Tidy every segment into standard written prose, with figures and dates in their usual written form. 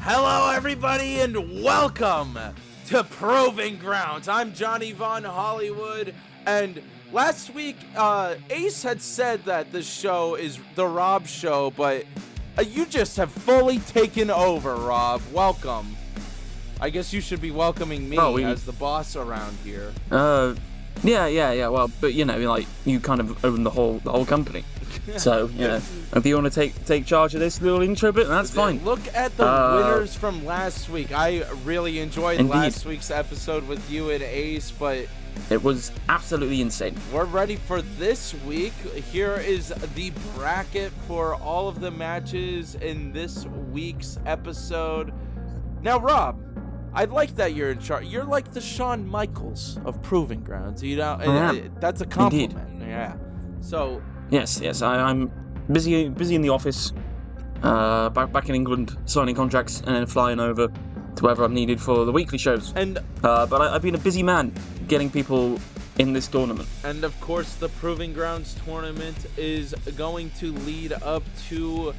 Hello, everybody, and welcome to Proving Grounds. I'm Johnny Von Hollywood, and last week, Ace had said that this show is the Rob Show, but you just have fully taken over, Rob. Welcome. I guess you should be welcoming me as the boss around here. Yeah. Well, but you know, like you kind of own the whole company. So, you know, if you want to take charge of this little intro bit, that's fine. Look at the winners from last week. I really enjoyed last week's episode with you and Ace, but it was absolutely insane. We're ready for this week. Here is the bracket for all of the matches in this week's episode. Now, Rob, I like that you're in charge. You're like the Shawn Michaels of Proving Grounds. You know, that's a compliment. Indeed. Yeah. So. Yes. I'm busy in the office, back in England, signing contracts and then flying over to wherever I'm needed for the weekly shows. But I've been a busy man getting people in this tournament. And of course, the Proving Grounds tournament is going to lead up to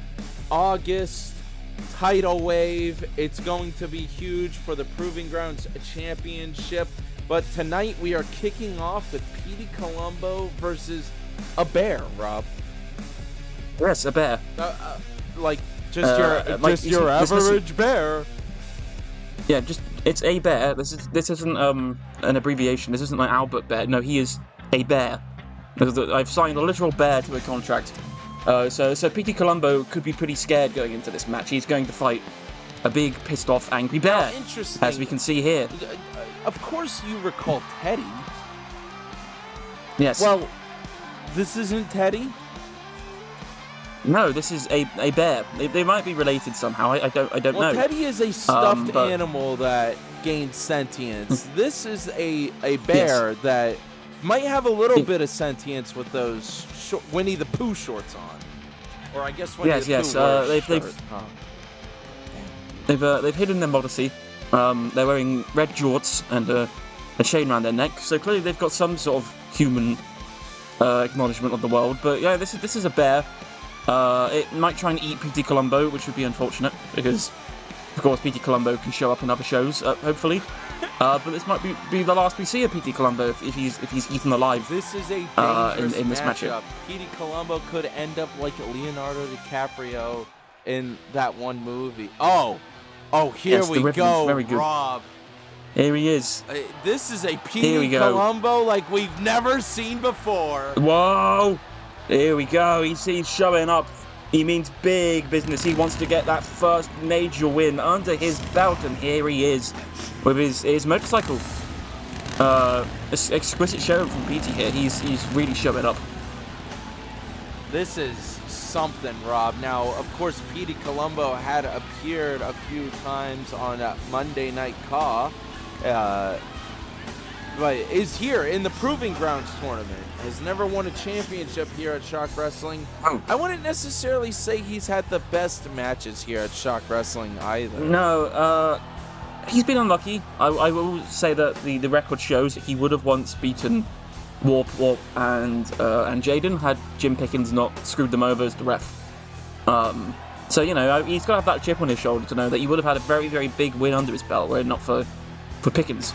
August tidal wave. It's going to be huge for the Proving Grounds championship. But tonight we are kicking off with Petey Columbo versus a bear, Rob. Yes, a bear. Your average bear. Yeah, it's a bear. This isn't an abbreviation. This isn't like Albert Bear. No, he is a bear. I've signed a literal bear to a contract. So Petey Columbo could be pretty scared going into this match. He's going to fight a big, pissed off, angry bear. Now, interesting. As we can see here. Of course, you recall Teddy. Yes. Well, this isn't Teddy? No, this is a bear. They might be related somehow. I don't know. Well, Teddy is a stuffed animal that gains sentience. This is a bear that might have a little bit of sentience with those Winnie the Pooh shorts on. Or I guess Winnie the Pooh wears shirt. They've hidden their modesty. They're wearing red jorts and a chain around their neck. So clearly they've got some sort of human acknowledgement of the world, but yeah, this is a bear. It might try and eat Petey Columbo, which would be unfortunate because, of course, Petey Columbo can show up in other shows, hopefully. But this might be the last we see of Petey Columbo if he's eaten alive. This is a dangerous in this matchup. Petey Columbo could end up like Leonardo DiCaprio in that one movie. Oh, here we go, very good. Rob. Here he is. This is a Petey Columbo like we've never seen before. Whoa! Here we go. He's showing up. He means big business. He wants to get that first major win under his belt, and here he is with his motorcycle. Exquisite show from Petey here. He's really showing up. This is something, Rob. Now, of course, Petey Columbo had appeared a few times on Monday Night Raw. But is here in the Proving Grounds tournament. Has never won a championship here at Shock Wrestling. I wouldn't necessarily say he's had the best matches here at Shock Wrestling either. No, he's been unlucky. I will say that the record shows he would have once beaten Warp and Jaden had Jim Pickens not screwed them over as the ref. So, you know, he's got to have that chip on his shoulder to know that he would have had a very, very big win under his belt were it not for Pickens.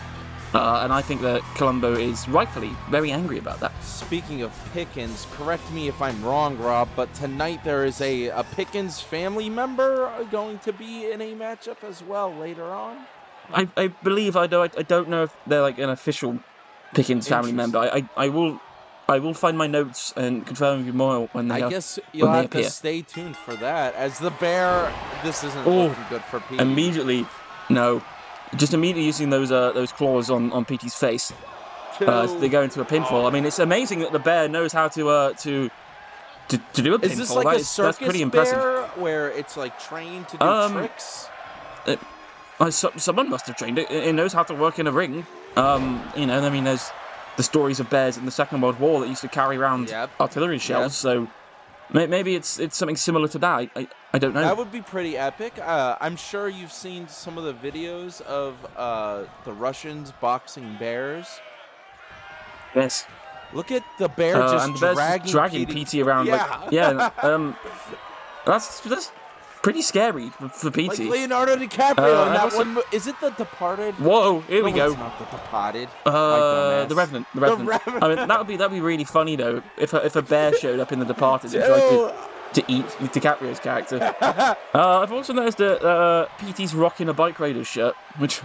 And I think that Columbo is rightfully very angry about that. Speaking of Pickens, correct me if I'm wrong, Rob, but tonight there is a Pickens family member going to be in a matchup as well later on? I believe I don't know if they're like an official Pickens family member. I will find my notes and confirm with you more when they appear. I guess you'll have to stay tuned for that. As the bear, this isn't looking good for Pete. Just immediately using those claws on Petey's face. They go into a pinfall. I mean, it's amazing that the bear knows how to do a pinfall. Is this like a circus bear where it's like trained to do tricks? Someone must have trained it. It knows how to work in a ring. You know, I mean, there's the stories of bears in the Second World War that used to carry around artillery shells. So maybe it's something similar to that. I don't know. That would be pretty epic. I'm sure you've seen some of the videos of the Russians boxing bears. Yes. Look at the bear just dragging Petey around. Yeah. That's pretty scary for Petey. Like Leonardo DiCaprio in that also- one. Is it The Departed? Whoa, here we No, go. It's not The Departed. The Revenant. The Revenant. I mean, that'd be really funny though if a bear showed up in The Departed and tried to eat DiCaprio's character. I've also noticed that Petey's rocking a Bike Raiders shirt, which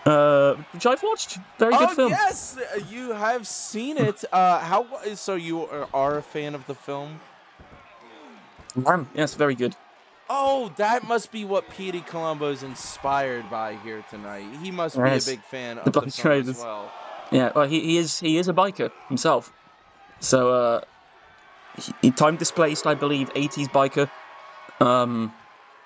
I've watched. Very good film. Yes, you have seen it. So you are a fan of the film? Yes, very good. Oh, that must be what Petey Columbo is inspired by here tonight. He must be a big fan of the Bike film Raiders. as well. Yeah, well, he is a biker himself. So he time displaced, I believe, 80s biker,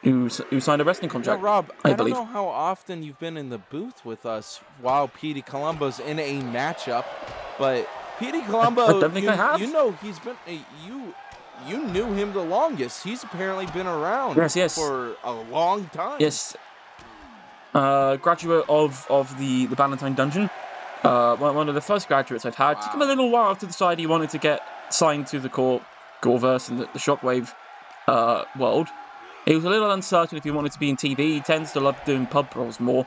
who signed a wrestling contract. Now, Rob, I don't believe. know how often you've been in the booth with us while Petey Columbo's in a matchup, but Petey Columbo, I don't think I have. You know, he's been you knew him the longest. He's apparently been around for a long time. Yes. Graduate of the Valentine Dungeon. One of the first graduates I've had. Wow. Took him a little while to decide he wanted to get signed to the Goreverse and the Shockwave world. He was a little uncertain if he wanted to be in TV. He tends to love doing pub brawls more.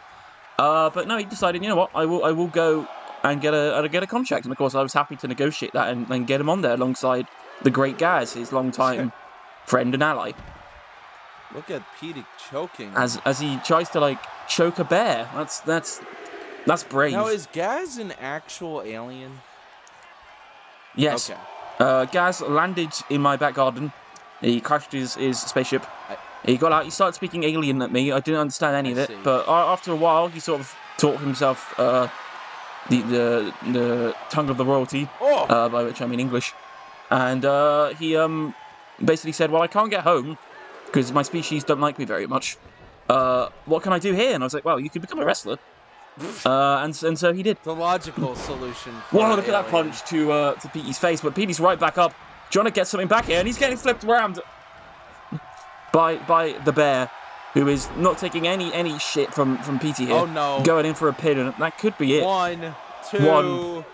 But no, he decided, you know what, I will go and get a contract. And of course, I was happy to negotiate that and get him on there alongside the great Gaz, his longtime friend and ally. Look at Petey choking. As he tries to choke a bear. That's brave. Now, is Gaz an actual alien? Yes. Okay. Gaz landed in my back garden. He crashed his spaceship. He got out. He started speaking alien at me. I didn't understand any of it. But after a while, he sort of taught himself the tongue of the royalty, by which I mean English. And he basically said, well, I can't get home because my species don't like me very much. What can I do here? And I was like, well, you could become a wrestler. And so he did. The logical solution. For Whoa, look at that punch to Petey's face. But Petey's right back up, trying to get something back here, and he's getting flipped around by the bear, who is not taking any shit from Petey here. Oh, no. Going in for a pin, and that could be it. One, two. Oh,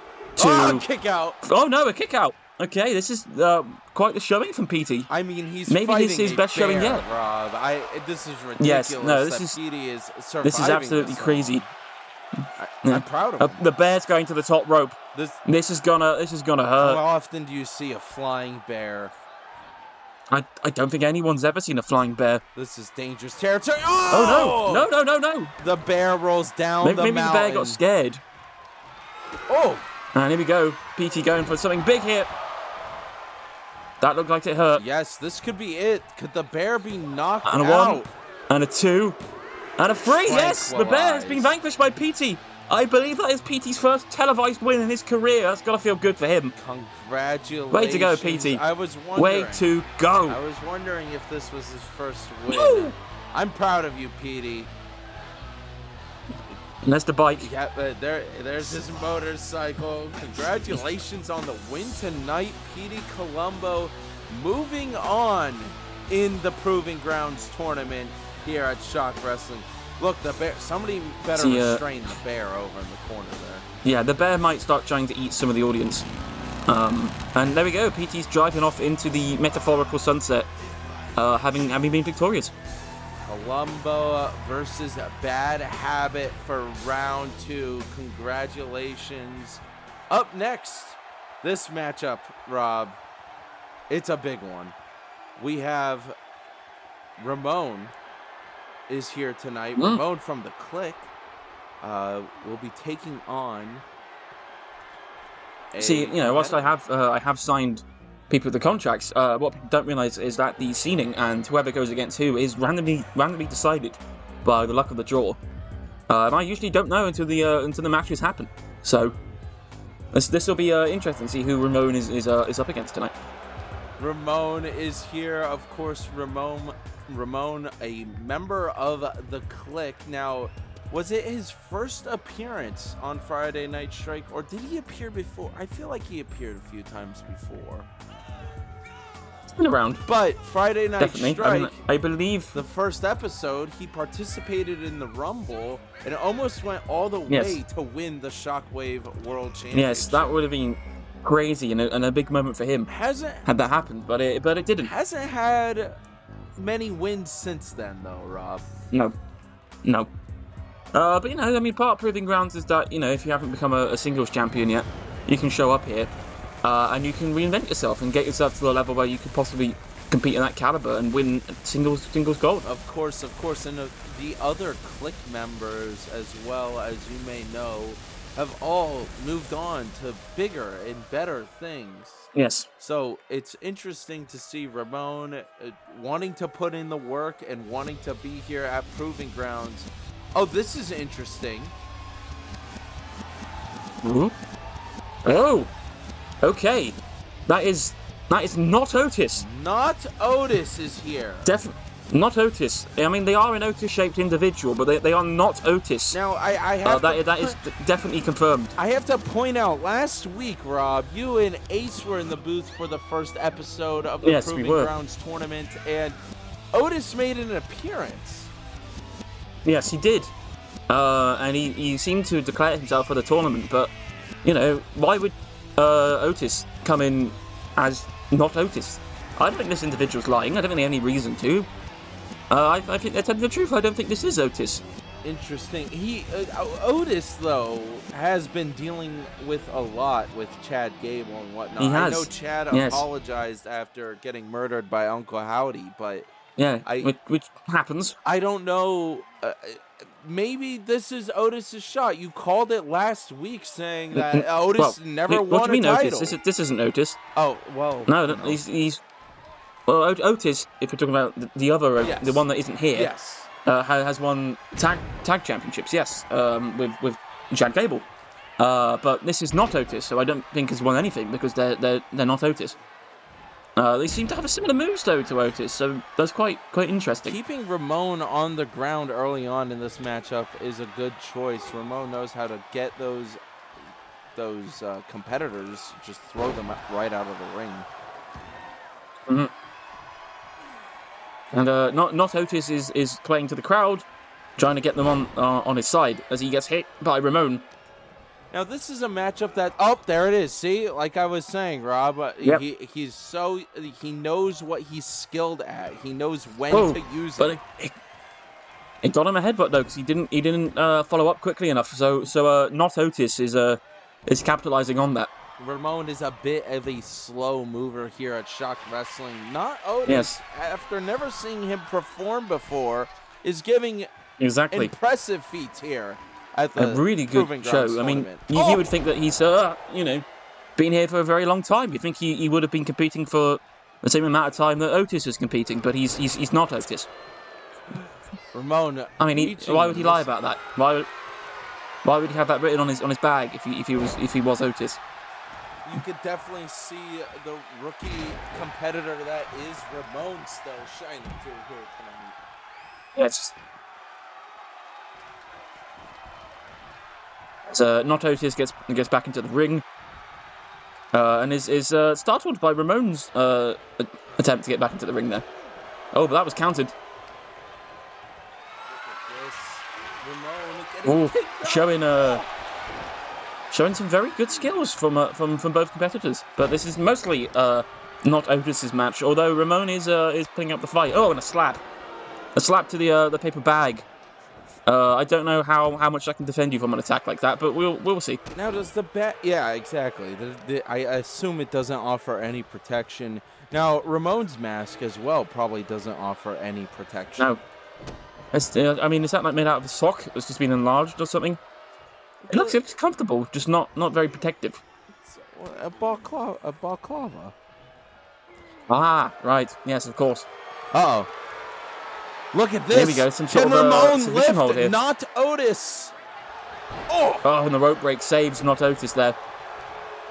kick out. Oh, no, a kick out. Okay, this is quite the showing from Petey. I mean, he's maybe fighting this is his a best bear, showing yet. Rob. This is ridiculous. Yes, no, this is Petey is surviving. This is absolutely crazy. I'm proud of him. The bear's going to the top rope. This is gonna hurt. How often do you see a flying bear? I don't think anyone's ever seen a flying bear. This is dangerous territory. Oh no! The bear rolls down the mountain. Maybe the bear got scared. Oh! And here we go. Petey going for something big here. That looked like it hurt. Yes, this could be it. Could the bear be knocked out? And a 1, and a 2, and a 3. Yes, the bear has been vanquished by Petey. I believe that is Petey's first televised win in his career. That's got to feel good for him. Congratulations. Way to go, Petey. I was wondering. Way to go. I was wondering if this was his first win. I'm proud of you, Petey. And there's the bike. Yeah, there's his motorcycle. Congratulations on the win tonight, Petey Columbo. Moving on in the Proving Grounds tournament here at Shock Wrestling. Look, the bear. Somebody better restrain the bear over in the corner there. Yeah, the bear might start trying to eat some of the audience. And there we go. Petey's driving off into the metaphorical sunset, having been victorious. Columbo versus Bad Habit for round 2. Congratulations. Up next, this matchup, Rob, it's a big one. We have Ramone is here tonight. Ramone from the Click will be taking on. See, whilst I have signed people with the contracts, what people don't realise is that the seeding and whoever goes against who is randomly decided by the luck of the draw. And I usually don't know until the matches happen. So this will be interesting to see who Ramone is up against tonight. Ramone is here, of course. Ramone, a member of the Click. Now, was it his first appearance on Friday Night Strike, or did he appear before? I feel like he appeared a few times before. It's been around. But Friday Night Strike, I believe the first episode, he participated in the Rumble and almost went all the way to win the Shockwave World Championship. Yes, that would have been crazy and a big moment for him. Had that happened, but it didn't. Hasn't had many wins since then, though, Rob. No. But, I mean, part of Proving Grounds is that, if you haven't become a singles champion yet, you can show up here, and you can reinvent yourself and get yourself to a level where you could possibly compete in that caliber and win singles gold. Of course. And the other Click members, as well as you may know, have all moved on to bigger and better things. Yes. So it's interesting to see Ramone wanting to put in the work and wanting to be here at Proving Grounds. Oh, this is interesting. Mm-hmm. Oh, okay. That is not Otis. Not Otis is here. Not Otis. I mean, they are an Otis-shaped individual, but they are not Otis. Now, I have that is definitely confirmed. I have to point out, last week, Rob, you and Ace were in the booth for the first episode of the Proving Grounds tournament, and Otis made an appearance. Yes, he did. And he seemed to declare himself for the tournament, but, why would Otis come in as not Otis? I don't think this individual's lying. I don't think they have any reason to. I think they're telling the truth. I don't think this is Otis. Interesting. Otis, though, has been dealing with a lot with Chad Gable and whatnot. He has. I know Chad apologized after getting murdered by Uncle Howdy, but... Yeah, which happens. I don't know. Maybe this is Otis's shot. You called it last week saying that Otis never won what do you mean, a title. Otis? This isn't Otis. Oh, well... No, he's... Well, Otis, if we're talking about the other Otis, the one that isn't here, has won tag championships, with Chad Gable. But this is not Otis, so I don't think he's won anything because they're not Otis. They seem to have a similar moves though to Otis, so that's quite interesting. Keeping Ramone on the ground early on in this matchup is a good choice. Ramone knows how to get those competitors, just throw them right out of the ring. Mm-hmm. And not Otis is playing to the crowd, trying to get them on his side as he gets hit by Ramone. Now this is a matchup that there it is. See, like I was saying, Rob, he knows what he's skilled at. He knows when to use it. It got him a headbutt though because he didn't follow up quickly enough. So not Otis is capitalizing on that. Ramone is a bit of a slow mover here at Shock Wrestling. Not Otis, after never seeing him perform before, is giving impressive feats here at the a really good show. Tournament. I mean, you would think that he's been here for a very long time. You think he would have been competing for the same amount of time that Otis is competing, but he's not Otis. Ramone. I mean, why would he lie about that? Why would he have that written on his bag if he was Otis? You could definitely see the rookie competitor that is Ramone still shining through here tonight. Yes. So not Otis gets back into the ring, and is startled by Ramone's attempt to get back into the ring there. Oh, but that was countered. Ramone showing some very good skills from both competitors. But this is mostly not Otis's match, although Ramone is putting up the fight. Oh, and a slap to the paper bag. I don't know how much I can defend you from an attack like that, but we'll see. Now does the bat? Yeah, exactly. I assume it doesn't offer any protection. Now Ramone's mask as well probably doesn't offer any protection. No. I mean, is that like made out of a sock that's just been enlarged or something? It looks comfortable, just not very protective. It's a balaclava. Ah, right. Yes, of course. Uh-oh. Look at this. There we go. Some sort Can of Ramone submission hold lift? here. Not Otis. Oh, and the rope break saves not Otis there.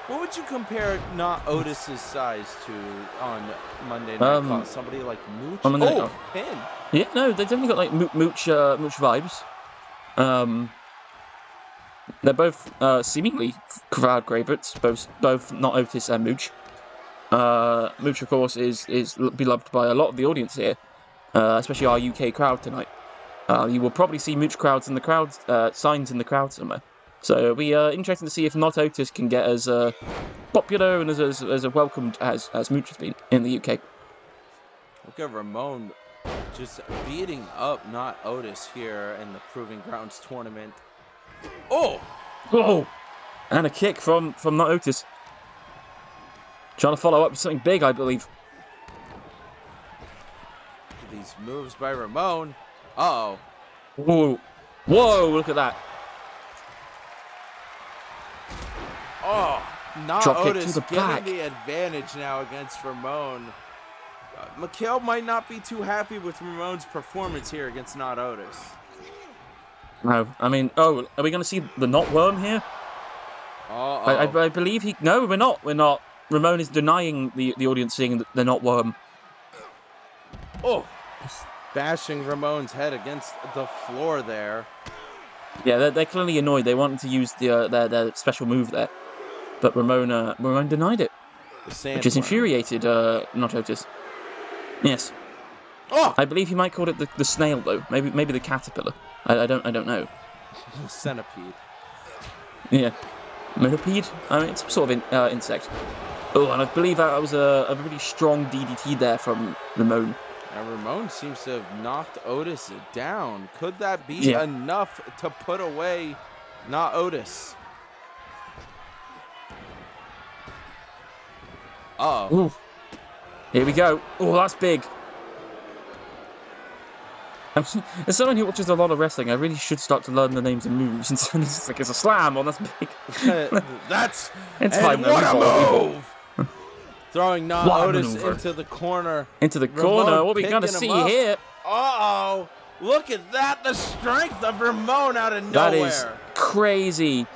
What would you compare Not Otis's size to on Monday Night Raw? Somebody like Mooch? Pin. Yeah, no, they've definitely got like Mooch vibes. They're both seemingly crowd favorites, both Not Otis and Mooch. Mooch, of course, is beloved by a lot of the audience here, especially our UK crowd tonight. You will probably see Mooch crowds in the crowd, signs in the crowd somewhere. So it'll be interesting to see if Not Otis can get as popular and as welcomed as Mooch has been in the UK. Look at Ramone just beating up Not Otis here in the Proving Grounds tournament. Oh! Oh! And a kick from Not Otis. Trying to follow up with something big, I believe. These moves by Ramone. Uh-oh. Whoa. Whoa, look at that. Oh, Not Drop kick Otis to the back. getting the advantage now against Ramone. Mikhail might not be too happy with Ramone's performance here against Not Otis. No, I mean, oh, are we going to see the Not Worm here? Uh-oh. I believe he... No, we're not. We're not. Ramone is denying the audience seeing the Not Worm. Oh, bashing Ramone's head against the floor there. Yeah, they're clearly annoyed. They wanted to use their special move there. But Ramone denied it. Which has infuriated Not Otis. Yes. Oh! I believe he might call it the snail, though. Maybe the caterpillar. I don't know. Centipede. Yeah. Millipede? I mean, it's some sort of insect. Oh, and I believe that was a really strong DDT there from Ramone. Now Ramone seems to have knocked Otis down. Could that be enough to put away Not Otis? Uh-oh. Ooh. Here we go. Oh, that's big. As someone who watches a lot of wrestling, I really should start to learn the names of moves. And so it's like, it's a slam. Oh, that's big. It's fine. What a move! Throwing Not Otis into the corner. Into the corner. What are we going to see here? Uh-oh. Look at that. The strength of Ramone out of nowhere. That is crazy.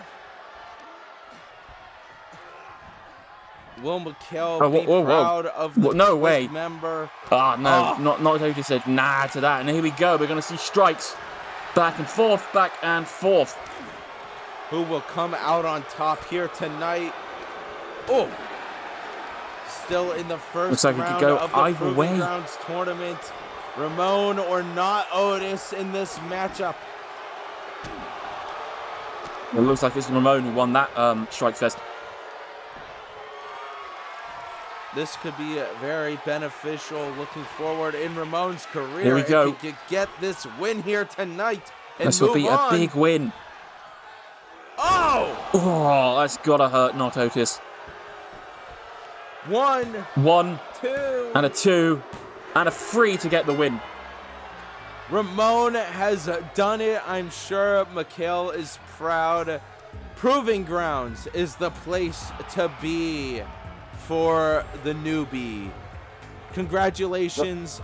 Will Mikhail be proud of the member? No. Not Otis said nah to that. And here we go. We're going to see strikes. Back and forth. Who will come out on top here tonight? Oh. Still in the first round of the Proving Grounds tournament. Ramone or Not Otis in this matchup. It looks like it's Ramone who won that Strike Fest. This could be very beneficial looking forward in Ramone's career. Here we go. If he could get this win here tonight and this will be a big win. Oh, that's gotta hurt Not Otis. 1, 2, and a 2, and a 3 to get the win. Ramone has done it. I'm sure Mikhail is proud. Proving Grounds is the place to be for the newbie. Congratulations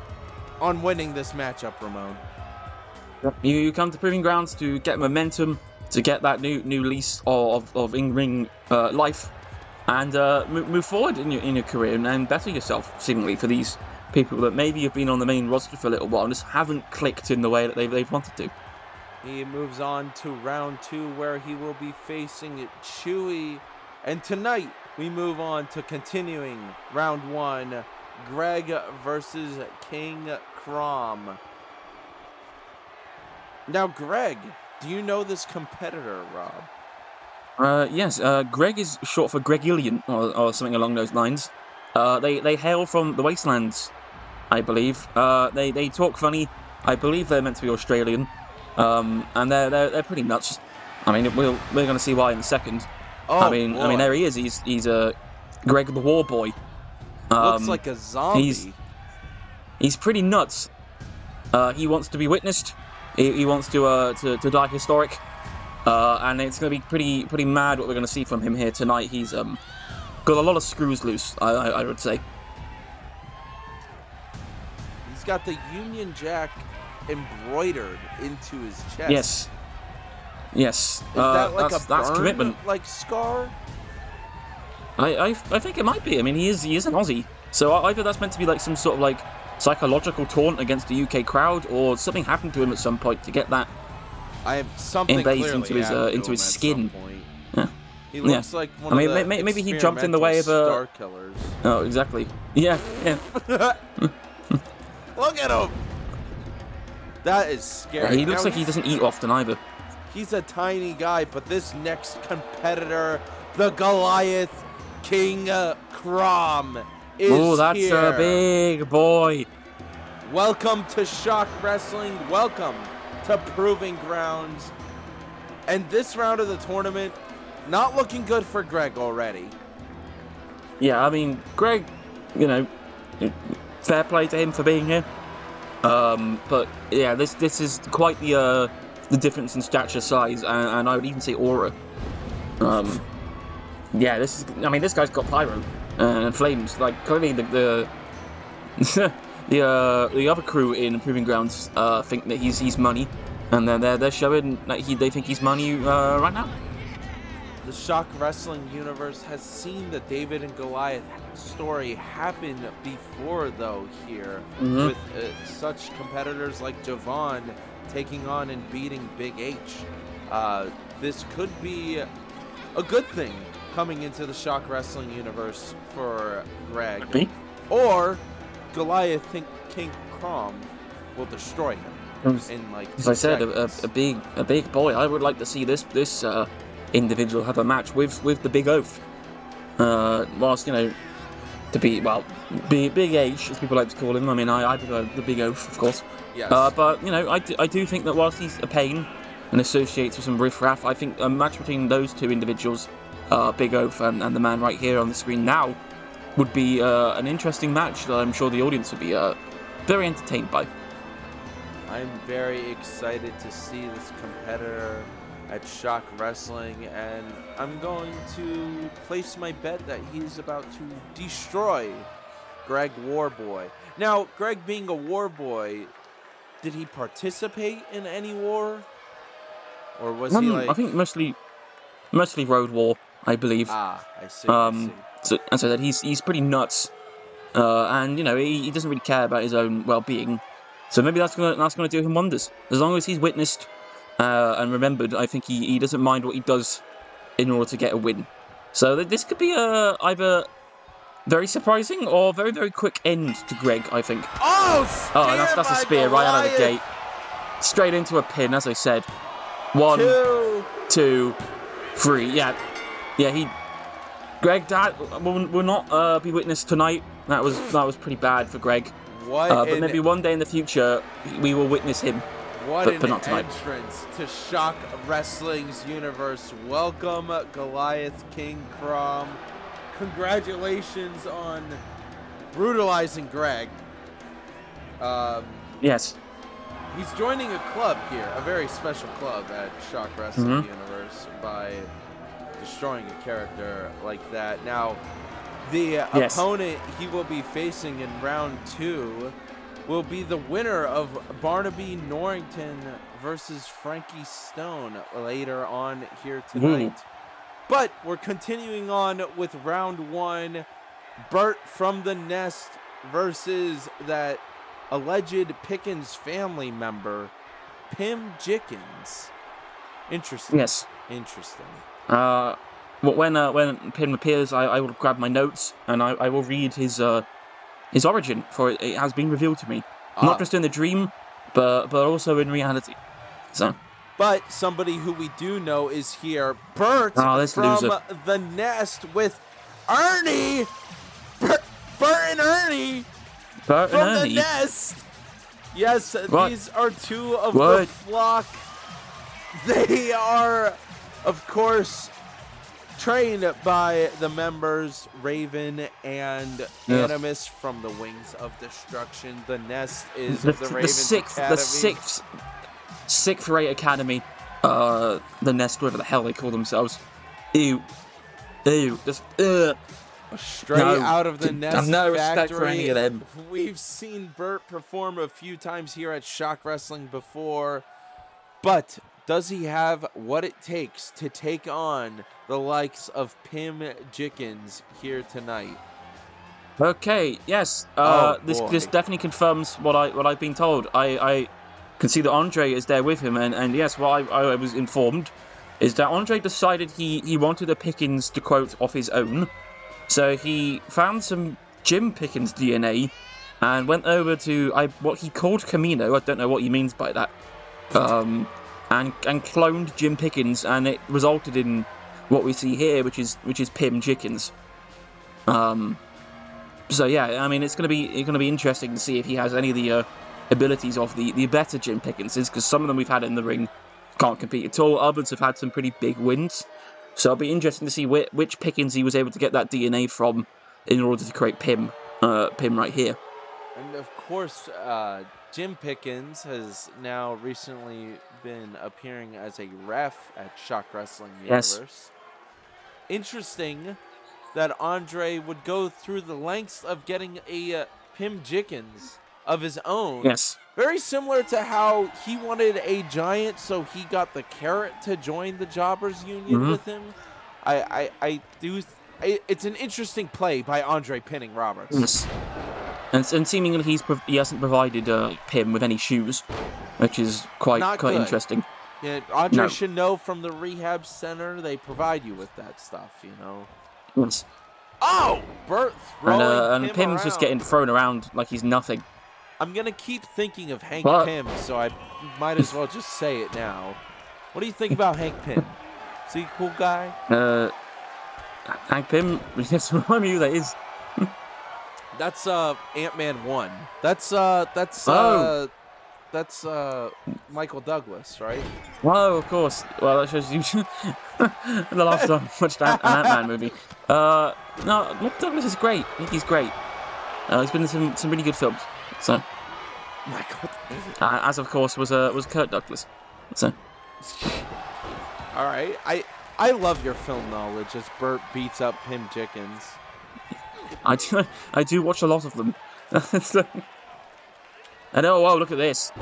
on winning this matchup, Ramone. You come to Proving Grounds to get momentum, to get that new lease of in-ring life, and move forward in your career and better yourself, seemingly, for these people that maybe have been on the main roster for a little while and just haven't clicked in the way that they've wanted to. He moves on to round 2, where he will be facing Chewy. And tonight, we move on to continuing round 1, Greg versus King Krom. Now, Greg, do you know this competitor, Rob? Yes, Greg is short for Gregillian, or something along those lines. They hail from the Wastelands, I believe. They talk funny. I believe they're meant to be Australian. And they're pretty nuts. I mean, we're going to see why in a second. I mean, there he is. He's Greg the War Boy. Looks like a zombie. He's pretty nuts. He wants to be witnessed. He wants to die historic. And it's going to be pretty mad what we're going to see from him here tonight. He's got a lot of screws loose, I would say. He's got the Union Jack embroidered into his chest. Yes. Is that like that's a Bourne, commitment. Like scar? I think it might be. I mean, he is an Aussie, so either that's meant to be like some sort of like psychological taunt against the UK crowd, or something happened to him at some point to get that. I have something embedded into his skin. Yeah. He looks like one of the maybe he jumped in the way of Star Killers. Oh, exactly. Yeah. Look at him. That is scary. Yeah, he looks like he doesn't eat often either. He's a tiny guy, but this next competitor, the Goliath, King Krom, is that's here. a big boy. Welcome to Shock Wrestling. Welcome to Proving Grounds. And this round of the tournament, not looking good for Greg already. Yeah, I mean, Greg, you know, fair play to him for being here. But yeah, this is quite the difference in stature, size, and I would even say aura. Yeah, this guy's got pyro and flames. Like, clearly the the other crew in Proving Grounds think that he's money, and then they're showing that they think he's money right now. The Shock Wrestling Universe has seen the David and Goliath story happen before, though, here, with such competitors like Javon taking on and beating Big H. This could be a good thing coming into the Shock Wrestling Universe for Greg. Me? Or Goliath King Krom will destroy him. In like as I said, a big boy. I would like to see this individual have a match with the Big Oaf. Whilst, you know, to be, well, Big H, as people like to call him. I mean, I prefer the Big Oaf, of course. Yes. But, you know, I do think that whilst he's a pain and associates with some riffraff, I think a match between those two individuals, Big Oaf and the man right here on the screen now, would be an interesting match that I'm sure the audience would be very entertained by. I'm very excited to see this competitor at Shock Wrestling, and I'm going to place my bet that he's about to destroy Greg Warboy. Now, Greg being a Warboy, did he participate in any war? Or was he like... I think mostly Road War, I believe. Ah, I see. So that he's pretty nuts, and you know he doesn't really care about his own well-being. So maybe that's gonna do him wonders. As long as he's witnessed and remembered, I think he doesn't mind what he does in order to get a win. So this could be either very surprising or very, very quick end to Greg, I think. That's a spear right out of the gate, straight into a pin, as I said. 1, 2, 3. Yeah. Greg, that will not be witnessed tonight. That was pretty bad for Greg. But maybe one day in the future we will witness him. What but not tonight. Entrance to Shock Wrestling's universe. Welcome, Goliath King Krom. Congratulations on brutalizing Greg. Yes. He's joining a club here, a very special club at Shock Wrestling Universe, by destroying a character like that. Now, the opponent he will be facing in round 2 will be the winner of Barnaby Norrington versus Frankie Stone later on here tonight. But we're continuing on with round 1. Bert from the Nest versus that alleged Pickens family member, Pim Jickens. Interesting. Yes. Interesting. When Pim appears, I will grab my notes and I will read his origin, for it has been revealed to me, not just in the dream, but also in reality. So. But somebody who we do know is here, Bert from the Nest with Ernie. Bert and Ernie. Bert from and Ernie. The Nest. Yes, what? These are two of what? the flock. They are, of course, trained by the members Raven and Animus from the Wings of Destruction. The Nest is the Raven's Academy. The sixth rate academy. The Nest, whatever the hell they call themselves. Ew. Just straight out of the Nest I have no factory. respect for any of them. We've seen Bert perform a few times here at Shock Wrestling before, but does he have what it takes to take on the likes of Pim Jickens here tonight? Okay, yes. This definitely confirms what I've been told. I can see that Andre is there with him, and yes, what I was informed is that Andre decided he wanted a Pickens, to quote, of his own. So he found some Jim Pickens DNA and went over to what he called Camino. I don't know what he means by that. And cloned Jim Pickens, and it resulted in what we see here, which is Pim Jickens. So yeah, I mean, it's gonna be interesting to see if he has any of the abilities of the better Jim Pickenses, because some of them we've had in the ring can't compete at all. Others have had some pretty big wins. So it'll be interesting to see which Pickens he was able to get that DNA from in order to create Pim right here. And of course, Jim Pickens has now recently been appearing as a ref at ShockWrestling Universe. Yes. Interesting that Andre would go through the lengths of getting a Pim Jickens of his own. Yes. Very similar to how he wanted a giant, so he got the Carrot to join the Jobbers Union with him. It's an interesting play by Andre pinning Roberts. Yes. And seemingly he hasn't provided Pim with any shoes, which is quite interesting. Yeah, Andre should know from the rehab center they provide you with that stuff, you know. Yes. Oh, Bert throwing and Pim's just getting thrown around like he's nothing. I'm gonna keep thinking of Hank Pym, so I might as well just say it now. What do you think about Hank Pym? Is he a cool guy? Hank Pym, just remind me who that is. That's Ant-Man 1. That's Michael Douglas, right? Oh, of course. Well, that shows you the last time I watched an Ant-Man movie. No, Michael Douglas is great. I think he's great. He's been in some really good films. So, Michael. As of course was Kurt Douglas. So, all right. I love your film knowledge as Bert beats up Pim Jickens. I do watch a lot of them. And oh, wow, look at this.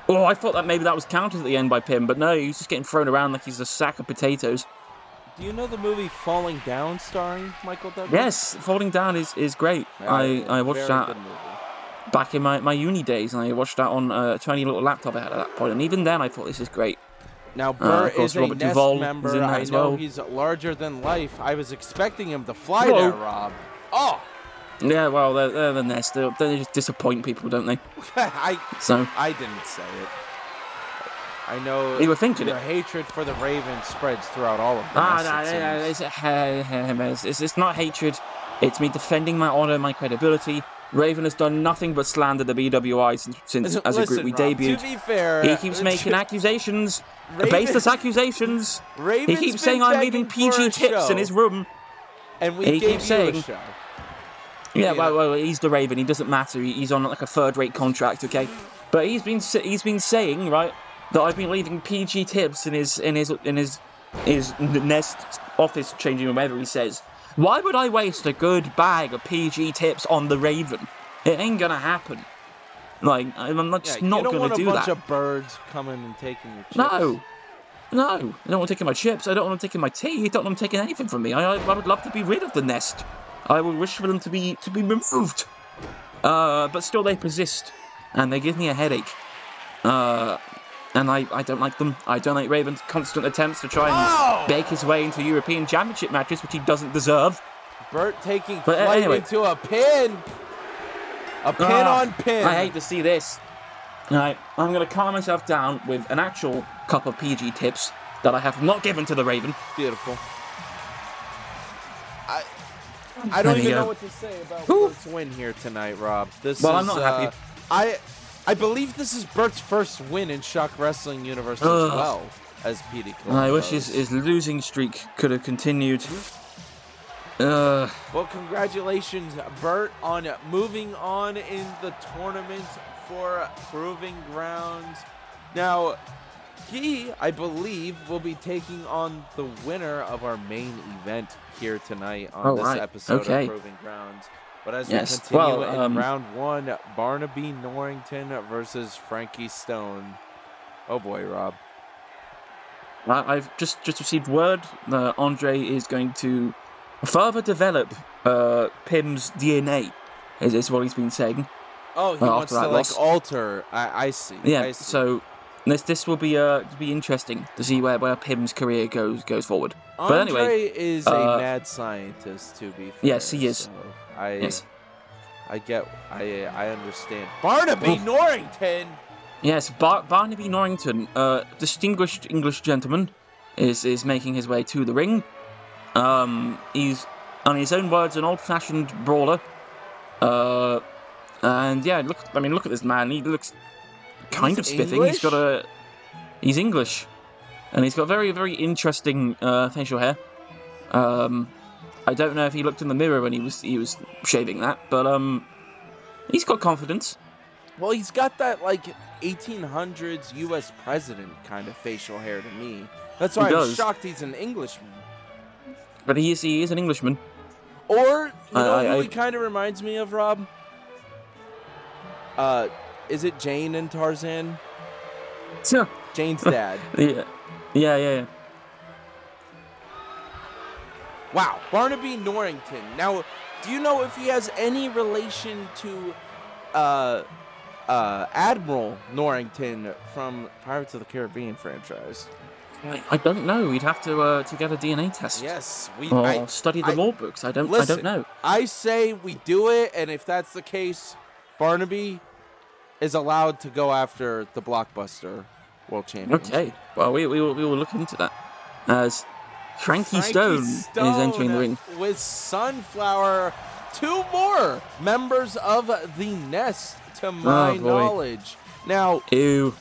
Oh, I thought that maybe that was counted at the end by Pim, but no, he's just getting thrown around like he's a sack of potatoes. Do you know the movie Falling Down starring Michael Douglas? Yes, Falling Down is great. I watched that back in my uni days, and I watched that on a tiny little laptop I had at that point, and even then I thought this is great. Now, Bert is a Robert Nest Duvall member. is in that I as know well. he's larger than life. I was expecting him to fly there, Rob. Oh! Yeah, well, they're the Nest. They just disappoint people, don't they? I didn't say it. I know you were thinking your hatred for the Ravens spreads throughout all of them. It's not hatred. It's me defending my honor, my credibility. Raven has done nothing but slander the BWI since as a group we debuted. To be fair, he keeps making accusations, baseless accusations. Raven's he keeps saying I'm leaving PG tips in his room. And we gave you a show. Yeah, well, he's the Raven. He doesn't matter. He's on like a third-rate contract, okay? But he's been saying, right, that I've been leaving PG tips in his Nest office changing room, whatever he says. Why would I waste a good bag of PG tips on the Raven? It ain't gonna happen. Like, I'm not gonna do that. You don't want a bunch of birds coming and taking your chips. No. I don't want them taking my chips. I don't want them taking my tea. I don't want them taking anything from me. I would love to be rid of the Nest. I would wish for them to be removed. But still they persist. And they give me a headache. And I don't like them. I don't like Raven's constant attempts to try and bake his way into European Championship matches, which he doesn't deserve. Bert taking flight into a pin. A pin on pin. I hate to see this. Alright, I'm going to calm myself down with an actual cup of PG tips that I have not given to the Raven. Beautiful. I don't even know what to say about Bert's win here tonight, Rob. I'm not happy. I believe this is Bert's first win in ShockWrestling Universe as well as Petey. I wish his losing streak could have continued. Well, congratulations, Bert, on moving on in the tournament for Proving Grounds. Now, he, I believe, will be taking on the winner of our main event here tonight on this episode of Proving Grounds. But as we continue in round one, Barnaby Norrington versus Frankie Stone. Oh boy, Rob. I've just received word that Andre is going to further develop Pim's DNA, is what he's been saying. Oh, he wants to alter. I see. Yeah, I see. So this will be interesting to see where Pim's career goes forward. Andre but anyway, is a mad scientist, to be fair. Yes, he is. So I understand. Barnaby Norrington. Yes, Barnaby Norrington, distinguished English gentleman, is making his way to the ring. He's, on his own words, an old-fashioned brawler. And yeah, look at this man. He looks kind of spiffing. English? He's English, and he's got very, very interesting facial hair. I don't know if he looked in the mirror when he was shaving that, but he's got confidence. Well, he's got that like 1800s U.S. president kind of facial hair to me. That's why I'm shocked he's an Englishman. But he is an Englishman. Or you know who he kind of reminds me of, Rob? Is it Jane and Tarzan? Sure. Jane's dad. Yeah. Wow, Barnaby Norrington. Now, do you know if he has any relation to Admiral Norrington from Pirates of the Caribbean franchise? I don't know. We'd have to get a DNA test. Yes, or study the law books. I don't know. I say we do it, and if that's the case, Barnaby is allowed to go after the Blockbuster World Championship. Okay. Well, we will look into that as Frankie Stone is entering the ring with Sunflower. 2 more members of the Nest, to my knowledge. Now, ew.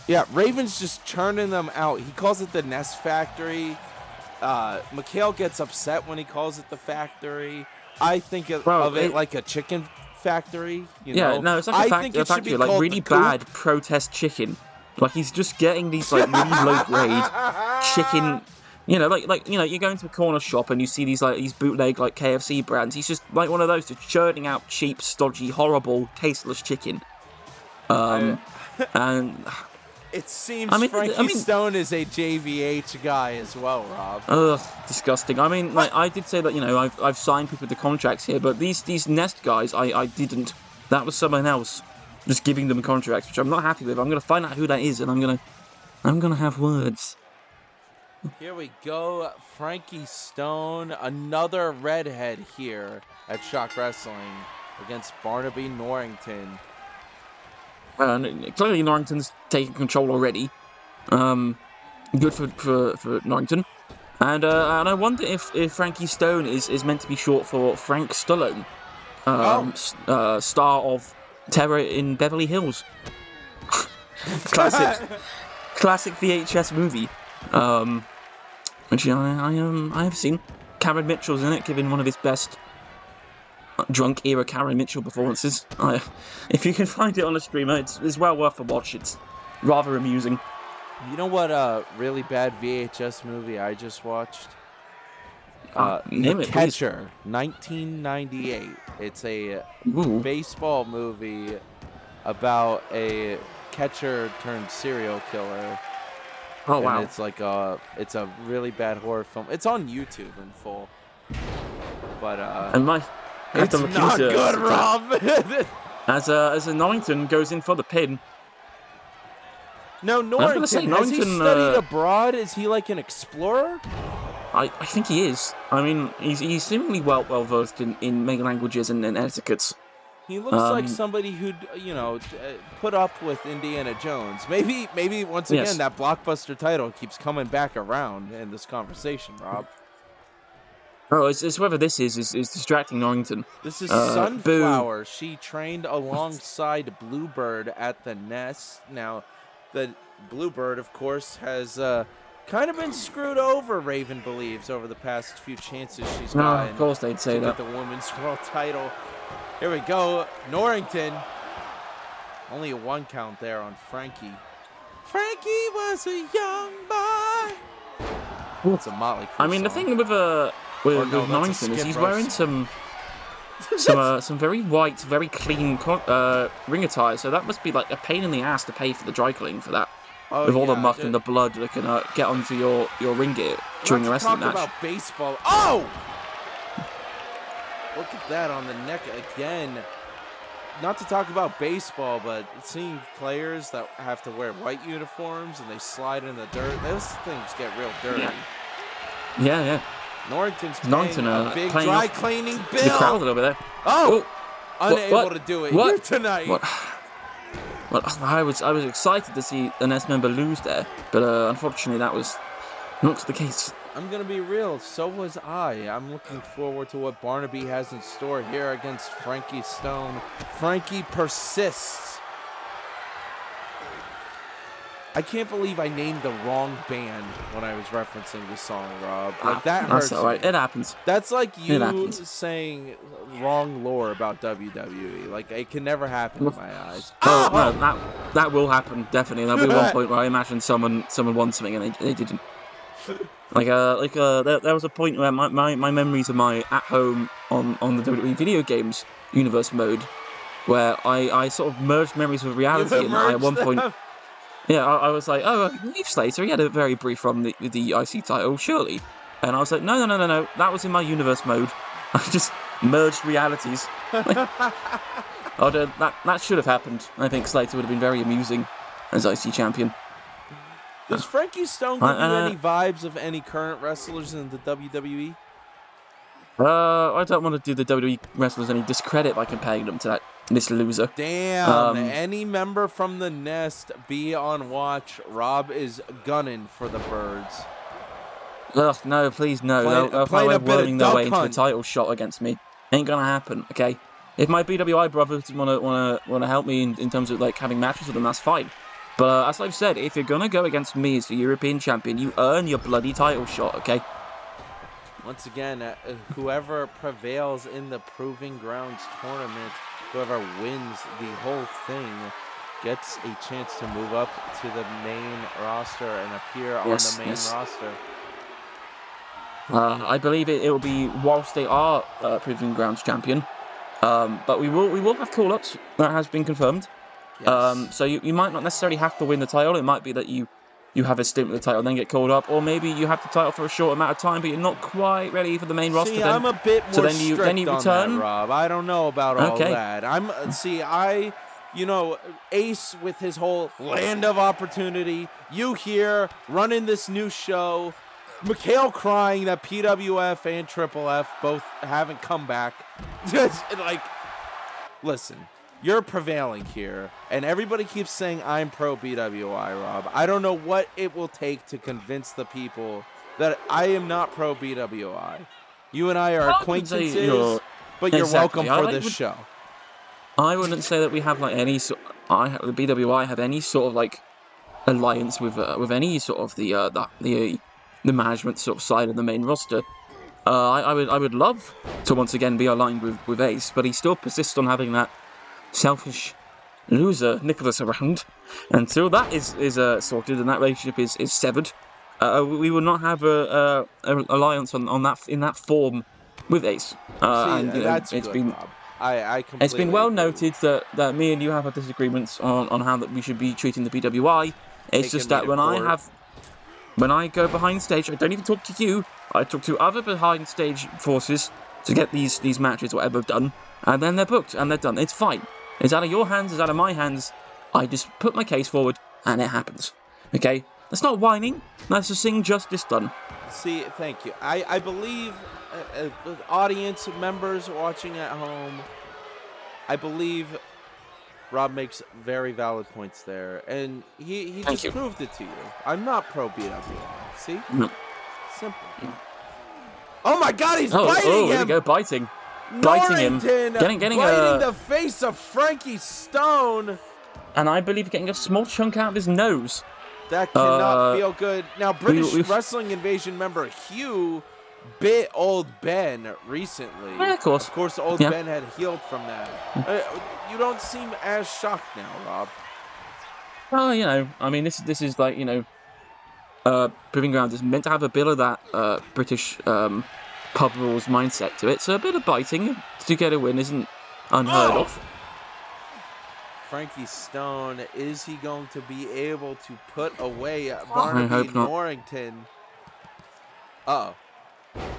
Yeah, Raven's just churning them out. He calls it the Nest Factory. Mikhail gets upset when he calls it the factory. I think of it like a chicken factory. You know? No, it's like a factory, like really bad protest chicken. Like he's just getting these like really low grade chicken. You know, like you go into a corner shop and you see these bootleg like KFC brands. He's just like one of those, just churning out cheap, stodgy, horrible, tasteless chicken. And it seems Frankie Stone is a JVH guy as well, Rob. Ugh, disgusting. I mean, like I did say that I've signed people to contracts here, but these Nest guys, I didn't. That was someone else just giving them contracts, which I'm not happy with. I'm gonna find out who that is, and I'm gonna have words. Here we go, Frankie Stone, another redhead here at Shock Wrestling against Barnaby Norrington. Clearly Norrington's taking control already. Good for Norrington. And I wonder if Frankie Stone is meant to be short for Frank Stallone, star of Terror in Beverly Hills. Classic VHS movie. Which I have seen. Cameron Mitchell's in it, giving one of his best drunk era Cameron Mitchell performances. If you can find it on a streamer, it's well worth a watch. It's rather amusing. You know what really bad VHS movie I just watched? The Catcher, 1998. It's a baseball movie about a catcher turned serial killer. Oh, wow. And it's a really bad horror film. It's on YouTube in full. But it's not good, Rob. As a Norrington goes in for the pin. No, Norrington, has he studied abroad? Is he like an explorer? I think he is. I mean, he's seemingly well versed in many languages and etiquettes. He looks like somebody who'd, put up with Indiana Jones. Maybe once again, that Blockbuster title keeps coming back around in this conversation, Rob. Oh, it's whether this is distracting Norrington. This is Sunflower. Boo. She trained alongside Bluebird at the Nest. Now, the Bluebird, of course, has kind of been screwed over, Raven believes, over the past few chances she's gotten. Of course they'd say that. To get the women's world title. Here we go, Norrington. Only a 1 count there on Frankie. Frankie was a young boy. It's a Motley Crue I mean, song. The thing with Norrington is he's wearing some very white, very clean ring attire, so that must be like a pain in the ass to pay for the dry cleaning for that. With all the muck and the blood that can get onto your ring gear during the wrestling match. Talk about baseball. Oh! Look at that on the neck again. Not to talk about baseball, but seeing players that have to wear white uniforms and they slide in the dirt, those things get real dirty. Yeah. Norrington's paying a big dry cleaning bill. The crowd over there. Oh! Unable to do it here tonight. Well, I was excited to see an S member lose there, but unfortunately that was not the case. I'm going to be real. So was I. I'm looking forward to what Barnaby has in store here against Frankie Stone. Frankie persists. I can't believe I named the wrong band when I was referencing the song, Rob. Like, that hurts. That's all right. Me. It happens. That's like you saying wrong lore about WWE. Like, it can never happen in my eyes. Oh, no, that will happen, definitely. There'll be one point where I imagine someone won something and they didn't. There was a point where my memories of my at home on the WWE video games universe mode, where I sort of merged memories with reality, and I, at one point, I was like, oh, Heath Slater, he had a very brief run with the IC title, surely, and I was like, no, that was in my universe mode. I just merged realities. That should have happened. I think Slater would have been very amusing as IC champion. Does Frankie Stone give you any vibes of any current wrestlers in the WWE? I don't want to do the WWE wrestlers any discredit by comparing them to that Mr. Loser. Damn, any member from the Nest, be on watch. Rob is gunning for the Birds. Ugh, no, please, no. They'll find a way of worming their way into a title shot against me. Ain't gonna happen, okay? If my BWI brothers wanna help me in terms of like having matches with them, that's fine. But as I've said, if you're gonna go against me as the European champion, you earn your bloody title shot, okay? Once again, whoever prevails in the Proving Grounds tournament, whoever wins the whole thing, gets a chance to move up to the main roster and appear on the main roster. I believe it will be whilst they are Proving Grounds champion. But we will have call-ups. That has been confirmed. Yes. So you might not necessarily have to win the title. It might be that you have a stint with the title and then get called up, or maybe you have the title for a short amount of time, but you're not quite ready for the main roster. Then. I'm a bit more then you return. That, Rob. I don't know about all that. Ace with his whole land of opportunity. You here running this new show. Mikhail crying that PWF and Triple F both haven't come back. Listen. You're prevailing here, and everybody keeps saying I'm pro BWI, Rob. I don't know what it will take to convince the people that I am not pro BWI. You and I are acquaintances, but you're welcome for this show. I wouldn't say that we have like any sort. The BWI have any sort of like alliance with any sort of the management sort of side of the main roster. I would love to once again be aligned with Ace, but he still persists on having that selfish loser Nicholas around. Until that is sorted and that relationship is severed, we will not have a alliance on that in that form with Ace. It's been well noted that me and you have disagreements on how that we should be treating the BWI. It's just that when I go behind stage, I don't even talk to you. I talk to other behind stage forces to get these matches or whatever done, and then they're booked and they're done. It's fine. It's out of your hands, it's out of my hands. I just put my case forward, and it happens. Okay? That's not whining. That's just seeing justice done. See, thank you. I believe, audience members watching at home, I believe Rob makes very valid points there. And he just proved it to you. I'm not pro BWI. See? No. Simple. Oh my God, he's biting him! There we go, biting. Norrington biting him, getting the face of Frankie Stone, and I believe getting a small chunk out of his nose. That cannot feel good. Now, British Wrestling Invasion member Hugh bit old Ben recently. Yeah, of course. Of course, old Ben had healed from that. You don't seem as shocked now, Rob. Well, I mean, this is like, Proving Ground is meant to have a bit of that British pub rules mindset to it, so a bit of biting to get a win isn't unheard of. Frankie Stone, is he going to be able to put away Barnaby Norrington? Another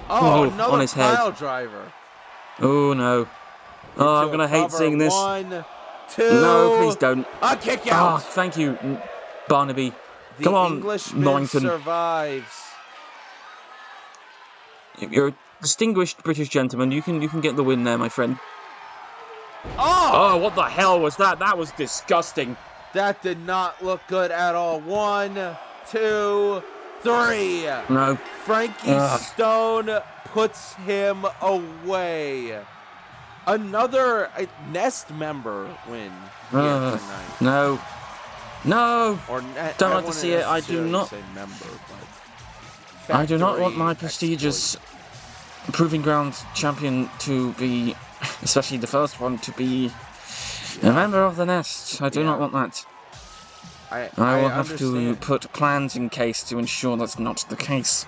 on his pile head. Driver. Oh no. Oh, I'm gonna hate seeing this. 1, 2. No, please don't. A kick out. Oh, thank you, Barnaby. Come on, Norrington. Survives. You're a distinguished British gentleman. You can get the win there, my friend. Oh, what the hell was that? That was disgusting. That did not look good at all. 1, 2, 3. No. Frankie Stone puts him away. Another Nest member win here tonight. No. No. Or don't like to see it. I do not. Say member, I do not want my prestigious Proving Grounds champion to be, especially the first one, to be a member of the Nest. I do not want that. I will have to put plans in case to ensure that's not the case.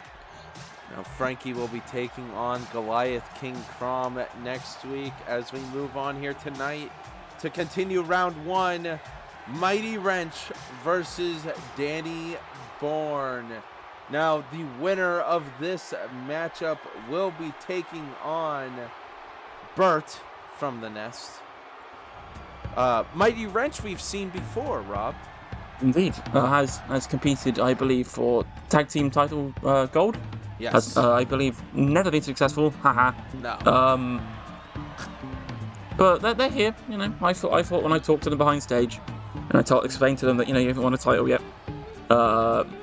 Now Frankie will be taking on Goliath King Krom next week as we move on here tonight to continue round 1. Mighty Wrench versus Danny Bourne. Now the winner of this matchup will be taking on Bert from the Nest. Mighty Wrench we've seen before, Rob. Indeed. Has competed, I believe, for tag team title gold. Yes. Has, I believe, never been successful. Haha. No. But they're here. You know, I thought when I talked to them behind stage, and I explained to them that, you know, you haven't won a title yet.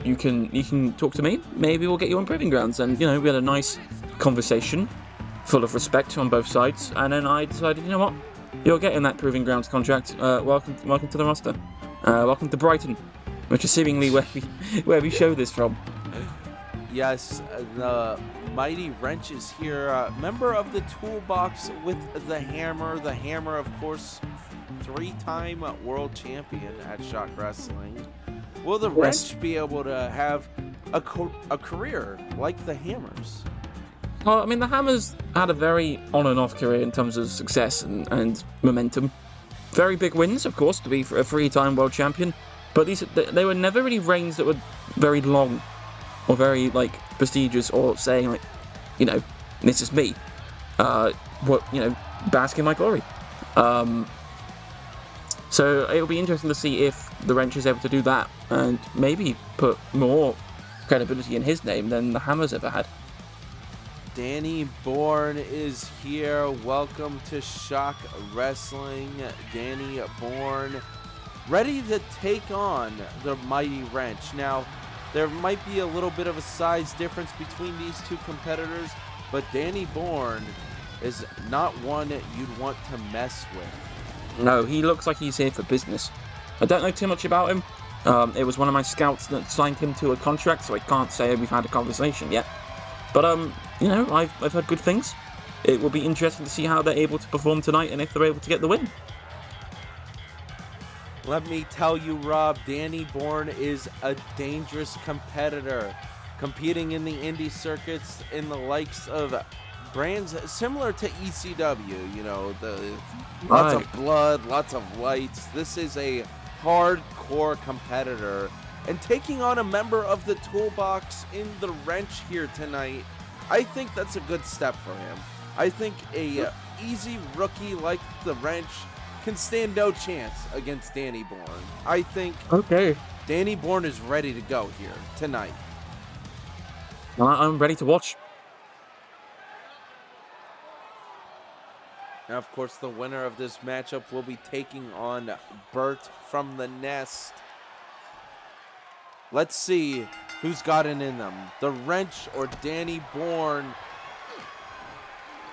You can talk to me. Maybe we'll get you on Proving Grounds. And, you know, we had a nice conversation, full of respect on both sides. And then I decided, you know what, you're getting that Proving Grounds contract. Welcome to the roster. Welcome to Brighton, which is seemingly where we show this from. Yes, the Mighty Wrench is here. Member of the Toolbox with the Hammer. The Hammer, of course, 3-time world champion at Shock Wrestling. Will the Wrench be able to have a career like the Hammer's? Well, I mean, the Hammer's had a very on and off career in terms of success and momentum. Very big wins, of course, to be a 3-time world champion. But they were never really reigns that were very long or very, like, prestigious or saying, like, you know, this is me. Bask in my glory. So it'll be interesting to see if the Wrench is able to do that and maybe put more credibility in his name than the Hammer's ever had. Danny Bourne is here. Welcome to Shock Wrestling. Danny Bourne ready to take on the Mighty Wrench. Now, there might be a little bit of a size difference between these two competitors, but Danny Bourne is not one you'd want to mess with. No, he looks like he's here for business. I don't know too much about him. It was one of my scouts that signed him to a contract, so I can't say we've had a conversation yet. But, you know, I've heard good things. It will be interesting to see how they're able to perform tonight and if they're able to get the win. Let me tell you, Rob, Danny Bourne is a dangerous competitor, competing in the indie circuits in the likes of brands similar to ECW, you know, lots of blood, lots of lights. This is a hardcore competitor. And taking on a member of the Toolbox in the Wrench here tonight, I think that's a good step for him. I think a easy rookie like the Wrench can stand no chance against Danny Bourne. I think Danny Bourne is ready to go here tonight. I'm ready to watch. Now, of course, the winner of this matchup will be taking on Bert from the Nest. Let's see who's got it in them, the Wrench or Danny Bourne.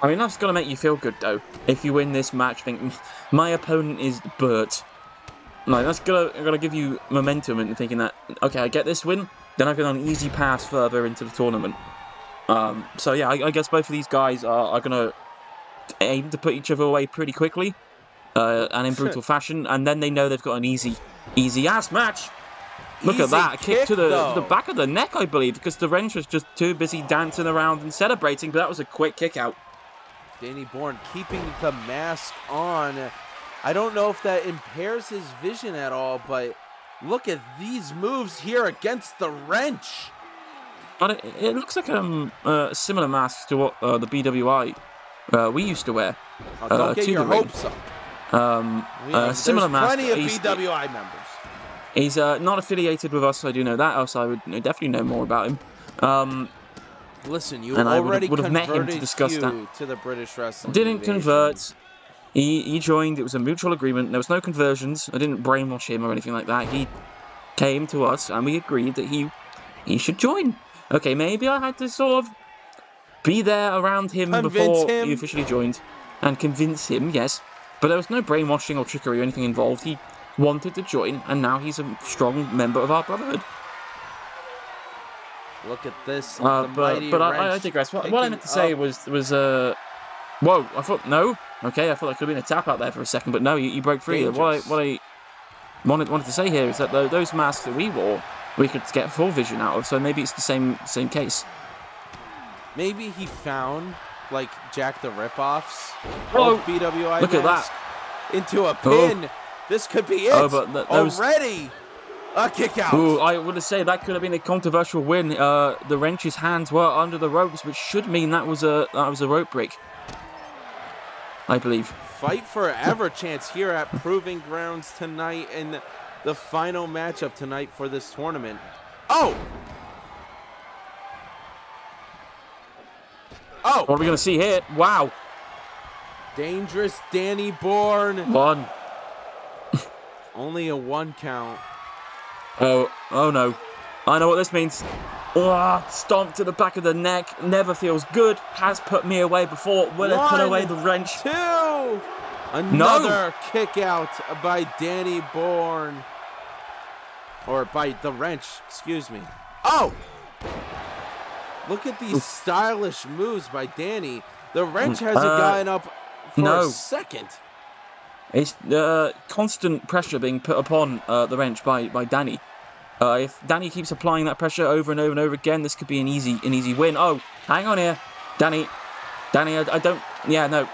I mean, that's going to make you feel good, though. If you win this match, think, my opponent is Bert. Like, that's going to give you momentum in thinking that, okay, I get this win, then I get on an easy pass further into the tournament. So, yeah, I guess both of these guys are going to aim to put each other away pretty quickly and in brutal fashion, and then they know they've got an easy-ass match. Look at that, a kick to the back of the neck, I believe, because the Wrench was just too busy dancing around and celebrating, but that was a quick kick out. Danny Bourne keeping the mask on. I don't know if that impairs his vision at all, but look at these moves here against the Wrench. But it looks like a similar mask to what the BWI we used to wear. Don't get your hopes up. Similar mask. Plenty of BWI members. He's not affiliated with us, I do know that, else I would definitely know more about him. Listen, you and already would have met him to discuss that. To the British Wrestling Didn't Division. convert. He joined, it was a mutual agreement, there was no conversions, I didn't brainwash him or anything like that. He came to us and we agreed that he he should join. Okay, maybe I had to sort of be there around him Convince before him. he officially joined. And convince him, yes. But there was no brainwashing or trickery or anything involved. He wanted to join, and now he's a strong member of our brotherhood. Look at this. But I digress. What I meant to say was whoa, I thought, no. Okay, I thought there could have been a tap out there for a second, but no, you broke free. Dangerous. What I wanted to say here is that those masks that we wore, we could get full vision out of, so maybe it's the same case. Maybe he found, like, Jack the Ripoff's Oh, old BWI look at mask that. into a pin. This could be it. But already. A kick out. Ooh, I would say that could have been a controversial win. The wrench's hands were under the ropes, which should mean that was a rope break, I believe. Fight forever chance here at Proving Grounds tonight in the final matchup tonight for this tournament. Oh! What are we going to see here? Wow. Dangerous Danny Bourne. One. Only a 1 count. Oh no. I know what this means. Stomp to the back of the neck. Never feels good. Has put me away before. Will it put away the wrench? 2. Another kick out by Danny Bourne. Or by the wrench, excuse me. Oh! Look at these stylish moves by Danny. The wrench hasn't gotten up for a second. It's constant pressure being put upon the wrench by Danny. If Danny keeps applying that pressure over and over and over again, this could be an easy win. Oh, hang on here, Danny, I don't. Yeah, no.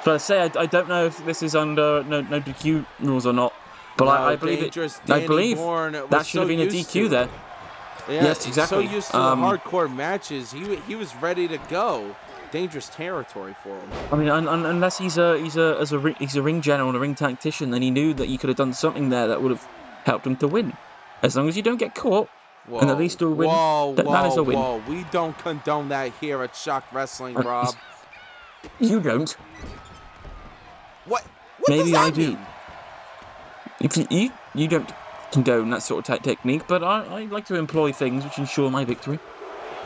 But I say I don't know if this is under no DQ rules or not. But I believe it. I believe that should have been a DQ there. Yeah, yes, exactly. So used to the hardcore matches, he was ready to go. Dangerous territory for him. I mean, unless he's a ring general and a ring tactician, then he knew that he could have done something there that would have helped him to win. As long as you don't get caught, and at least do a win, that is a win. Whoa, we don't condone that here at Shock Wrestling, Rob. You don't. What Maybe does that I do. mean? If you don't condone that sort of technique, but I like to employ things which ensure my victory.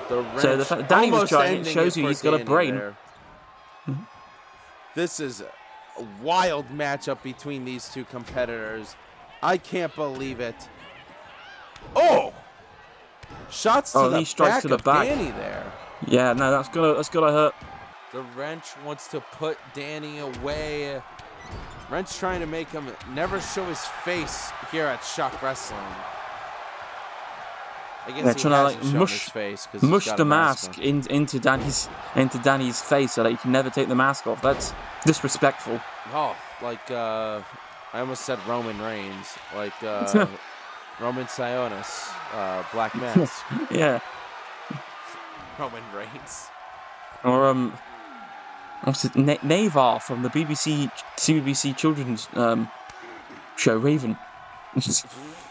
So the fact that Danny was trying it shows you he's got a brain. This is a wild matchup between these two competitors. I can't believe it. Oh! Shots to the back of Danny there. Yeah, no, that's gotta hurt. The wrench wants to put Danny away. Wrench trying to make him never show his face here at Shock Wrestling. I guess he hasn't shown his face because mush the mask into Danny's face so that he can never take the mask off. That's disrespectful. Oh, like I almost said Roman Reigns, like Roman Sionis, Black Mask. Yeah. Roman Reigns. Or what's it? Navar from the CBBC children's show Raven.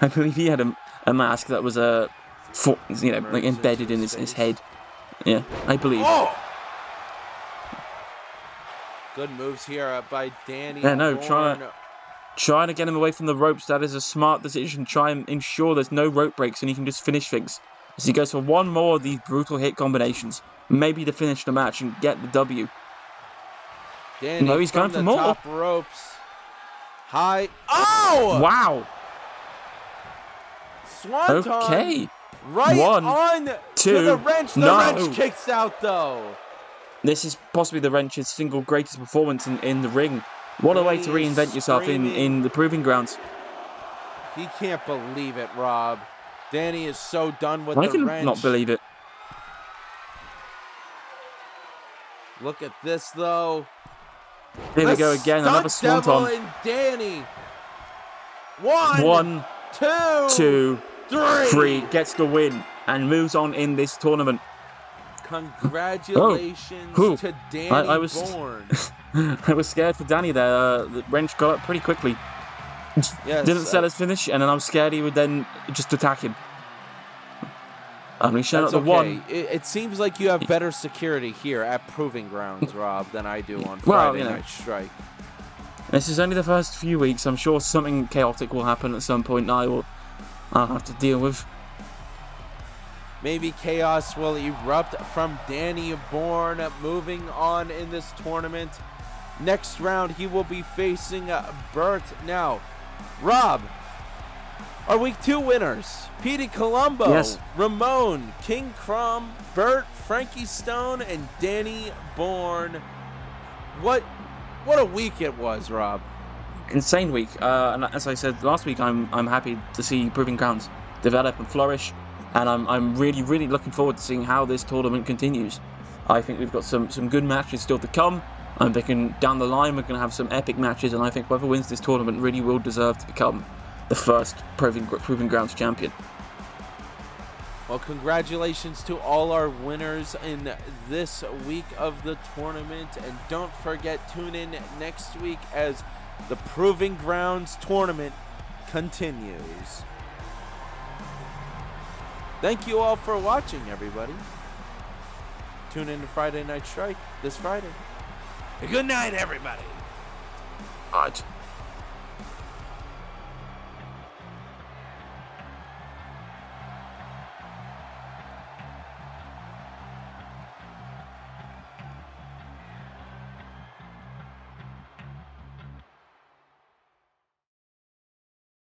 I believe he had a mask that was like embedded in his head. Yeah, I believe. Oh! Good moves here by Danny. Yeah, no, trying to get him away from the ropes. That is a smart decision. Try and ensure there's no rope breaks and he can just finish things. As he goes for one more of these brutal hit combinations, maybe to finish the match and get the W. Danny no, he's going for more. Top ropes. High. Oh! Wow. Swanton. Okay. Right on two, to the wrench. The wrench kicks out, though. This is possibly the wrench's single greatest performance in the ring. What a way to reinvent yourself in the Proving Grounds. He can't believe it, Rob. Danny is so done with the wrench. I can not believe it. Look at this, though. Here we go again, another swanton. And Danny. One, two, three. Gets the win and moves on in this tournament. Congratulations to Danny Bourne. I was scared for Danny there. The wrench got up pretty quickly. Yes, Didn't sell his finish, and then I was scared he would then just attack him. And we showed up the one. It seems like you have better security here at Proving Grounds, Rob, than I do on Friday Night Strike. This is only the first few weeks. I'm sure something chaotic will happen at some point. I'll have to deal with. Maybe chaos will erupt from Danny Bourne. Moving on in this tournament. Next round, he will be facing Bert. Now, Rob, our week 2 winners, Petey Columbo, Yes. Ramone, King Krom, Bert, Frankie Stone, and Danny Bourne. What a week it was, Rob. Insane week. And as I said last week, I'm happy to see Proving Grounds develop and flourish, and I'm really, really looking forward to seeing how this tournament continues. I think we've got some good matches still to come. I'm thinking down the line we're going to have some epic matches, and I think whoever wins this tournament really will deserve to become the first Proving Grounds champion. Well, congratulations to all our winners in this week of the tournament. And don't forget, tune in next week as the Proving Grounds tournament continues. Thank you all for watching, everybody. Tune in to Friday Night Strike this Friday. Good night, everybody. All right.